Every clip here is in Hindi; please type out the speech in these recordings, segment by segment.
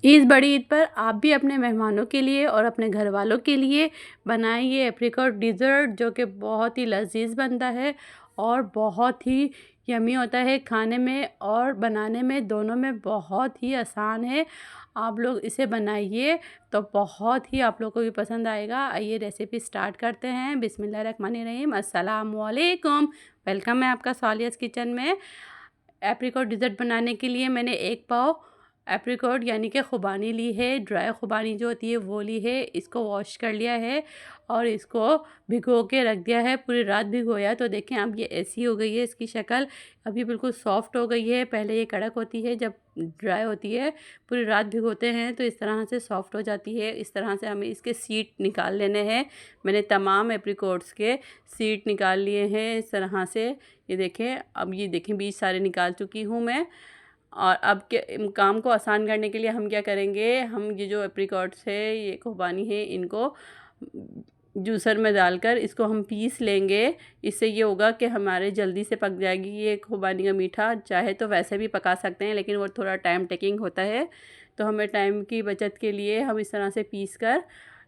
इस बड़ी ईद पर आप भी अपने मेहमानों के लिए और अपने घर वालों के लिए बनाएं ये एप्रिकॉट डिज़र्ट, जो कि बहुत ही लज़ीज़ बनता है और बहुत ही यम्मी होता है खाने में और बनाने में, दोनों में बहुत ही आसान है। आप लोग इसे बनाइए तो बहुत ही आप लोगों को भी पसंद आएगा। आइए रेसिपी स्टार्ट करते हैं। बिस्मिल्लाहिर्रहमानिर्रहीम। अस्सलाम वालेकुम। वेलकम है आपका सालियाज़ किचन में। एप्रिकॉट डिज़र्ट बनाने के लिए मैंने 1 पाव एप्रिकॉट यानी कि खुबानी ली है। ड्राई खुबानी जो होती है वो ली है। इसको वॉश कर लिया है और इसको भिगो के रख दिया है। पूरी रात भिगोया तो देखें अब ये ऐसी हो गई है इसकी शक्ल। अब ये बिल्कुल सॉफ्ट हो गई है। पहले ये कड़क होती है, जब ड्राई होती है पूरी रात भिगोते हैं तो इस तरह से सॉफ्ट हो जाती है। इस तरह से हमें इसके सीड निकाल लेने हैं। मैंने तमाम एप्रिकॉट्स के सीड निकाल लिए हैं इस तरह से। ये देखें, अब ये देखें बीज सारे निकाल चुकी हूँ मैं। और अब के काम को आसान करने के लिए हम क्या करेंगे, हम ये जो एप्रिकॉट्स है, ये खुबानी है, इनको जूसर में डालकर इसको हम पीस लेंगे। इससे ये होगा कि हमारे जल्दी से पक जाएगी ये खुबानी का मीठा। चाहे तो वैसे भी पका सकते हैं लेकिन वो थोड़ा टाइम टेकिंग होता है, तो हमें टाइम की बचत के लिए हम इस तरह से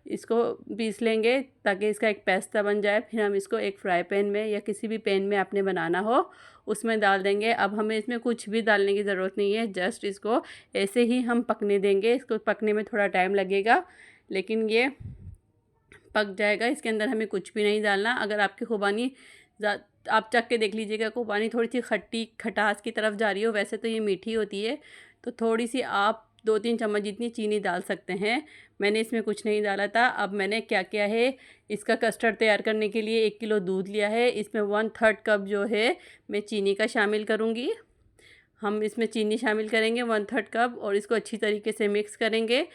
इसको पीस लेंगे ताकि इसका एक पेस्ता बन जाए। फिर हम इसको एक फ्राई पैन में या किसी भी पैन में आपने बनाना हो उसमें डाल देंगे। अब हमें इसमें कुछ भी डालने की ज़रूरत नहीं है, जस्ट इसको ऐसे ही हम पकने देंगे। इसको पकने में थोड़ा टाइम लगेगा लेकिन ये पक जाएगा। इसके अंदर हमें कुछ भी नहीं डालना। अगर आपकी खुबानी आप चख के देख लीजिएगा, खुबानी थोड़ी सी खट्टी खटास की तरफ जा रही हो, वैसे तो ये मीठी होती है, तो थोड़ी सी आप 2-3 चम्मच जितनी चीनी डाल सकते हैं। मैंने इसमें कुछ नहीं डाला था। अब मैंने क्या किया है, इसका कस्टर्ड तैयार करने के लिए 1 किलो दूध लिया है। इसमें 1/3 कप जो है मैं चीनी का शामिल करूँगी। हम इसमें चीनी शामिल करेंगे 1/3 कप और इसको अच्छी तरीके से मिक्स करेंगे।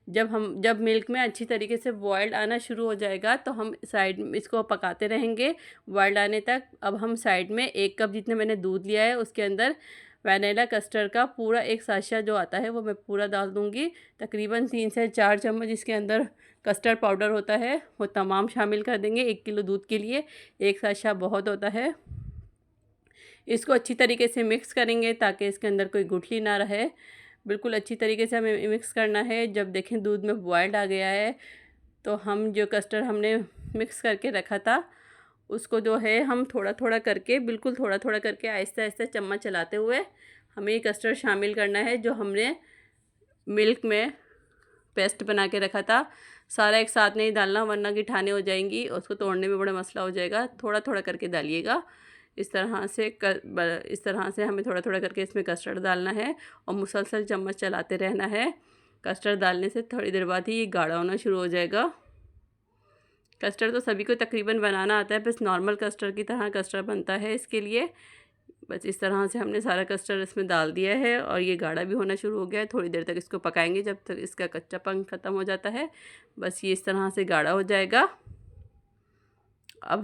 जब मिल्क में अच्छी तरीके से बॉयल्ड आना शुरू हो जाएगा तो हम साइड में इसको पकाते रहेंगे बॉयल्ड आने तक। अब हम साइड में 1 कप जितने मैंने दूध लिया है उसके अंदर वैनिला कस्टर्ड का पूरा एक साशा जो आता है वो मैं पूरा डाल दूँगी। तकरीबन 3 से 4 चम्मच इसके अंदर कस्टर्ड पाउडर होता है वो तमाम शामिल कर देंगे। 1 किलो दूध के लिए एक साशा बहुत होता है। इसको अच्छी तरीके से मिक्स करेंगे ताकि इसके अंदर कोई गुठली ना रहे। बिल्कुल अच्छी तरीके से हमें मिक्स करना है। जब देखें दूध में बॉयल्ड आ गया है तो हम जो कस्टर्ड हमने मिक्स करके रखा था उसको जो है हम थोड़ा थोड़ा करके, बिल्कुल थोड़ा थोड़ा करके आहिस्ता आहिस्ता चम्मच चलाते हुए हमें ये कस्टर्ड शामिल करना है जो हमने मिल्क में पेस्ट बना के रखा था। सारा एक साथ नहीं डालना वरना गिठाने हो जाएंगी और उसको तोड़ने में बड़ा मसला हो जाएगा। थोड़ा थोड़ा करके डालिएगा। इस तरह से हमें थोड़ा थोड़ा करके इसमें कस्टर्ड डालना है और मुसलसल चम्मच चलाते रहना है। कस्टर्ड डालने से थोड़ी देर बाद ही ये गाढ़ा होना शुरू हो जाएगा। कस्टर्ड तो सभी को तकरीबन बनाना आता है, बस नॉर्मल कस्टर्ड की तरह कस्टर्ड बनता है। इसके लिए बस इस तरह से हमने सारा कस्टर्ड इसमें डाल दिया है और ये गाढ़ा भी होना शुरू हो गया है। थोड़ी देर तक इसको पकाएंगे जब तक इसका कच्चापन ख़त्म हो जाता है। बस ये इस तरह से गाढ़ा हो जाएगा। अब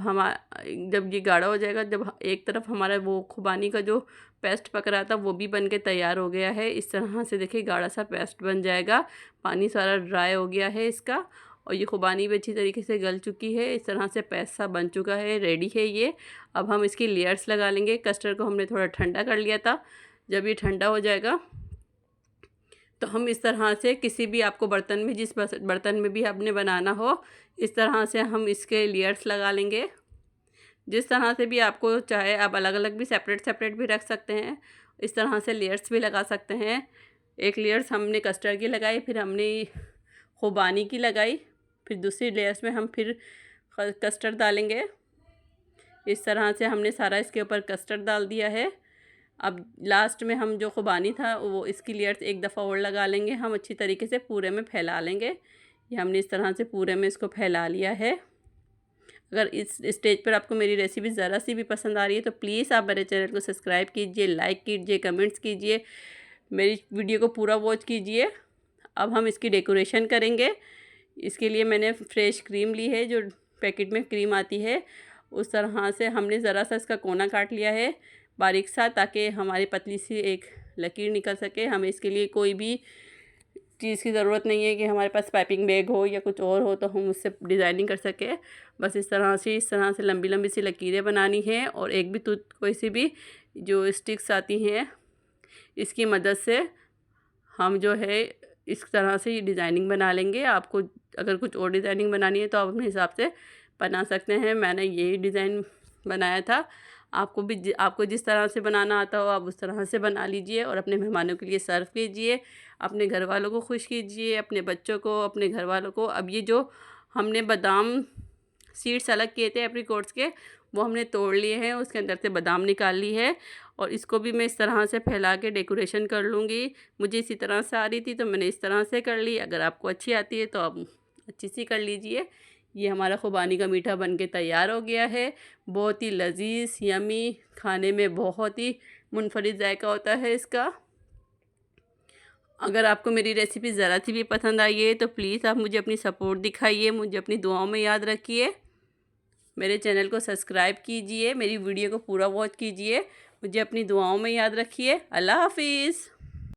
जब ये गाढ़ा हो जाएगा, जब एक तरफ हमारा वो खुबानी का जो पेस्ट पक रहा था वो भी बन के तैयार हो गया है। इस तरह से देखिए गाढ़ा सा पेस्ट बन जाएगा। पानी सारा ड्राई हो गया है इसका और ये खुबानी भी अच्छी तरीके से गल चुकी है। इस तरह से पेस्ट सा बन चुका है, रेडी है ये। अब हम इसकी लेयर्स लगा लेंगे। कस्टर्ड को हमने थोड़ा ठंडा कर लिया था। जब ये ठंडा हो जाएगा तो हम इस तरह से किसी भी आपको बर्तन में, जिस बर्तन में भी आपने बनाना हो, इस तरह से हम इसके लेयर्स लगा लेंगे। जिस तरह से भी आपको चाहे, आप अलग अलग भी सेपरेट भी रख सकते हैं। इस तरह से लेयर्स भी लगा सकते हैं। एक लेयर्स हमने कस्टर्ड की लगाई, फिर हमने खुबानी की लगाई, फिर दूसरी लेयर्स में हम फिर कस्टर्ड डालेंगे। इस तरह से हमने सारा इसके ऊपर कस्टर्ड डाल दिया है। अब लास्ट में हम जो खुबानी था वो इसकी लेयर्स एक दफ़ा और लगा लेंगे। हम अच्छी तरीके से पूरे में फैला लेंगे। ये हमने इस तरह से पूरे में इसको फैला लिया है। अगर इस स्टेज पर आपको मेरी रेसिपी ज़रा सी भी पसंद आ रही है तो प्लीज़ आप मेरे चैनल को सब्सक्राइब कीजिए, लाइक कीजिए, कमेंट्स कीजिए, मेरी वीडियो को पूरा वॉच कीजिए। अब हम इसकी डेकोरेशन करेंगे। इसके लिए मैंने फ्रेश क्रीम ली है, जो पैकेट में क्रीम आती है। उस तरह से हमने ज़रा सा इसका कोना काट लिया है बारीक सा, ताकि हमारी पतली सी एक लकीर निकल सके। हमें इसके लिए कोई भी चीज़ की ज़रूरत नहीं है कि हमारे पास पाइपिंग बैग हो या कुछ और हो तो हम उससे डिज़ाइनिंग कर सके। बस इस तरह से लंबी लंबी सी लकीरें बनानी है और एक भी कोई सी भी जो स्टिक्स आती हैं इसकी मदद से हम जो है इस तरह से ये डिज़ाइनिंग बना लेंगे। आपको अगर कुछ और डिज़ाइनिंग बनानी है तो आप अपने हिसाब से बना सकते हैं। मैंने यही डिज़ाइन बनाया था। आपको जिस तरह से बनाना आता हो आप उस तरह से बना लीजिए और अपने मेहमानों के लिए सर्व कीजिए। अपने घर वालों को खुश कीजिए, अपने बच्चों को, अपने घर वालों को। अब ये जो हमने बादाम सीड्स अलग किए थे एप्रिकॉट्स के, वो हमने तोड़ लिए हैं, उसके अंदर से बादाम निकाल ली है और इसको भी मैं इस तरह से फैला के डेकोरेशन कर लूँगी। मुझे इसी तरह से आ रही थी तो मैंने इस तरह से कर ली। अगर आपको अच्छी आती है तो आप अच्छी सी कर लीजिए। ये हमारा खुबानी का मीठा बन के तैयार हो गया है। बहुत ही लजीज, यमी, खाने में बहुत ही मुनफरिद जायका होता है इसका। अगर आपको मेरी रेसिपी ज़रा सी भी पसंद आई है तो प्लीज़ आप मुझे अपनी सपोर्ट दिखाइए, मुझे अपनी दुआओं में याद रखिए। मेरे चैनल को सब्सक्राइब कीजिए, मेरी वीडियो को पूरा वॉच कीजिए, मुझे अपनी दुआओं में याद रखिए। अल्लाह हाफिज़।